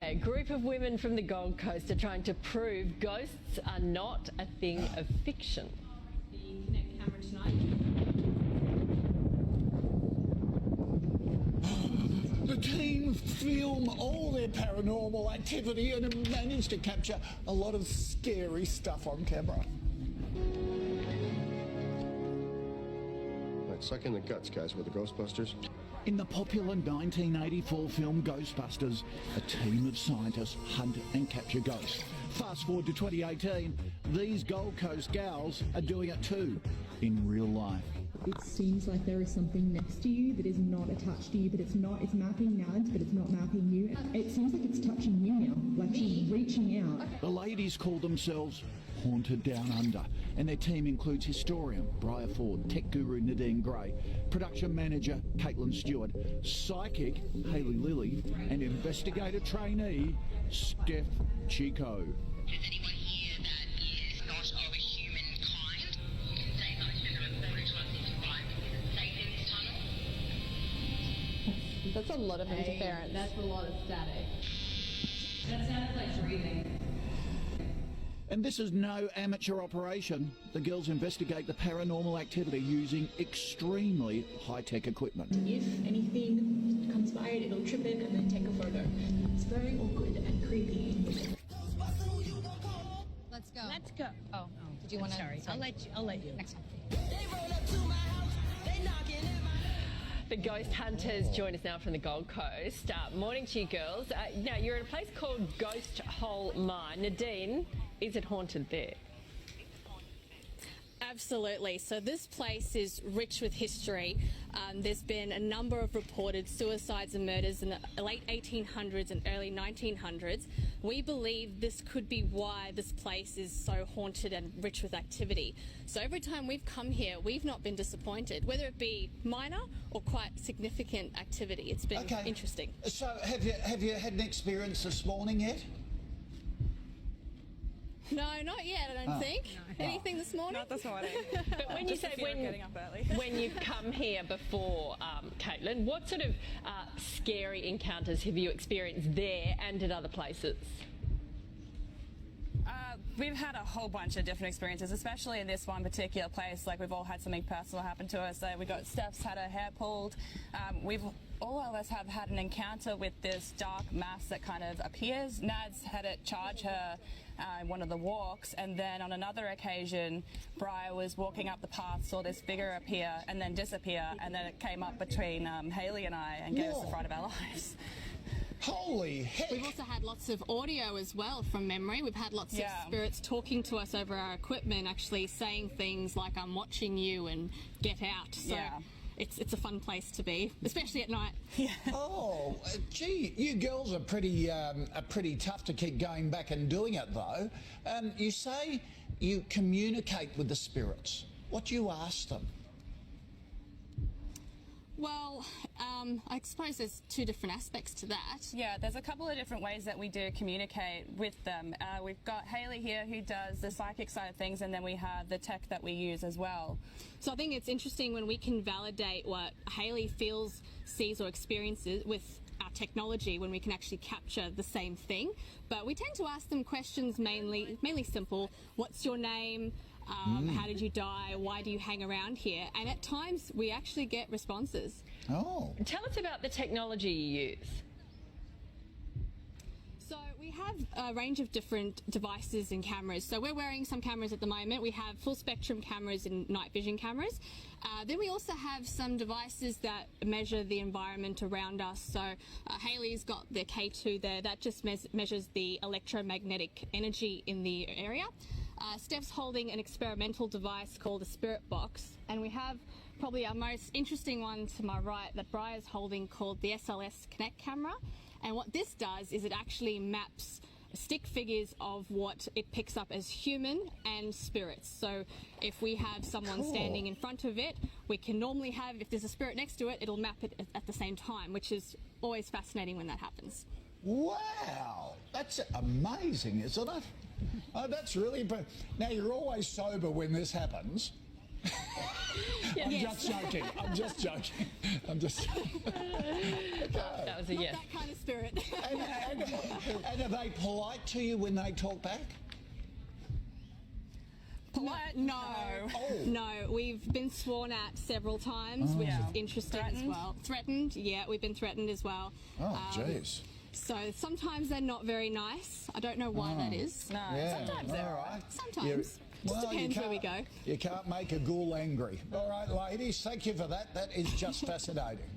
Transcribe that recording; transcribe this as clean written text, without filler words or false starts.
A group of women from the Gold Coast are trying to prove ghosts are not a thing of fiction. The Kinect camera tonight. The team film all their paranormal activity and have managed to capture a lot of scary stuff on camera. Right, suck in the guts, guys. We're the Ghostbusters. In the popular 1984 film Ghostbusters, a team of scientists hunt and capture ghosts. Fast forward to 2018, these Gold Coast gals are doing it too, in real life. It seems like there is something next to you that is not attached to you, but it's mapping Nads, but it's not mapping you. It seems like it's touching you now, like she's reaching out. The ladies call themselves Haunted Down Under, and their team includes historian Briar Ford, tech guru Nadine Gray, production manager Caitlin Stewart, psychic Hayley Lilly, and investigator trainee Steph Chico. Does anyone here that is not of a humankind say that it's been reported to us if you find safe in this tunnel? That's a lot of interference. That's a lot of static. That sounds like breathing. And this is no amateur operation. The girls investigate the paranormal activity using extremely high-tech equipment. If anything comes by it, it'll trip it and then take a photo. It's very awkward and creepy. Let's go. Let's go. Oh, Did you want to? sorry. I'll let you. Next one. The ghost hunters join us now from the Gold Coast. Morning to you girls. Now, you're at a place called Ghost Hole Mine. Nadine, is it haunted there? Absolutely. So this place is rich with history. There's been a number of reported suicides and murders in the late 1800s and early 1900s. We believe this could be why this place is so haunted and rich with activity. So every time we've come here, we've not been disappointed, whether it be minor or quite significant activity. It's been interesting. So have you had an experience this morning yet? No, not yet, I don't think. No. Anything this morning? Not this morning. But when you say getting up early. when you've come here before, Caitlin, what sort of scary encounters have you experienced there and at other places? We've had a whole bunch of different experiences, especially in this one particular place. Like, we've all had something personal happen to us. We got Steph's had her hair pulled. All of us have had an encounter with this dark mass that kind of appears. Nad's had it charge her in one of the walks, and then on another occasion, Briar was walking up the path, saw this figure appear and then disappear, and then it came up between Hayley and I and gave us the fright of our lives. Holy heck! We've also had lots of audio as well from memory. We've had lots of spirits talking to us over our equipment, actually saying things like, "I'm watching you" and "get out." So it's a fun place to be, especially at night. Oh, gee, you girls are pretty tough to keep going back and doing it though. You say you communicate with the spirits. What do you ask them? Well, I suppose there's two different aspects to that. Yeah, there's a couple of different ways that we do communicate with them. We've got Hayley here who does the psychic side of things, and then we have the tech that we use as well. So I think it's interesting when we can validate what Hayley feels, sees or experiences with our technology, when we can actually capture the same thing. But we tend to ask them questions mainly simple. What's your name? How did you die? Why do you hang around here? And at times we actually get responses. Oh. Tell us about the technology you use. So we have a range of different devices and cameras. So we're wearing some cameras at the moment. We have full spectrum cameras and night vision cameras. Then we also have some devices that measure the environment around us. So Hayley's got the K2 there. That just measures the electromagnetic energy in the area. Steph's holding an experimental device called a spirit box. And we have probably our most interesting one to my right that Briar's holding, called the SLS Kinect camera. And what this does is it actually maps stick figures of what it picks up as human and spirits. So if we have someone standing in front of it, we can normally have, if there's a spirit next to it, it'll map it at the same time, which is always fascinating when that happens. Wow, that's amazing, isn't it? Oh, that's really... Now, you're always sober when this happens. I'm just joking. I'm just joking. That was was a not yes. that kind of spirit. And are they polite to you when they talk back? Polite? No. No, we've been sworn at several times, which is interesting as well. Threatened? Yeah, we've been threatened as well. Oh, jeez. So sometimes they're not very nice. I don't know why that is. No, sometimes they're all right. Sometimes. Just depends where we go. You can't make a ghoul angry. All right, ladies, thank you for that. That is just fascinating.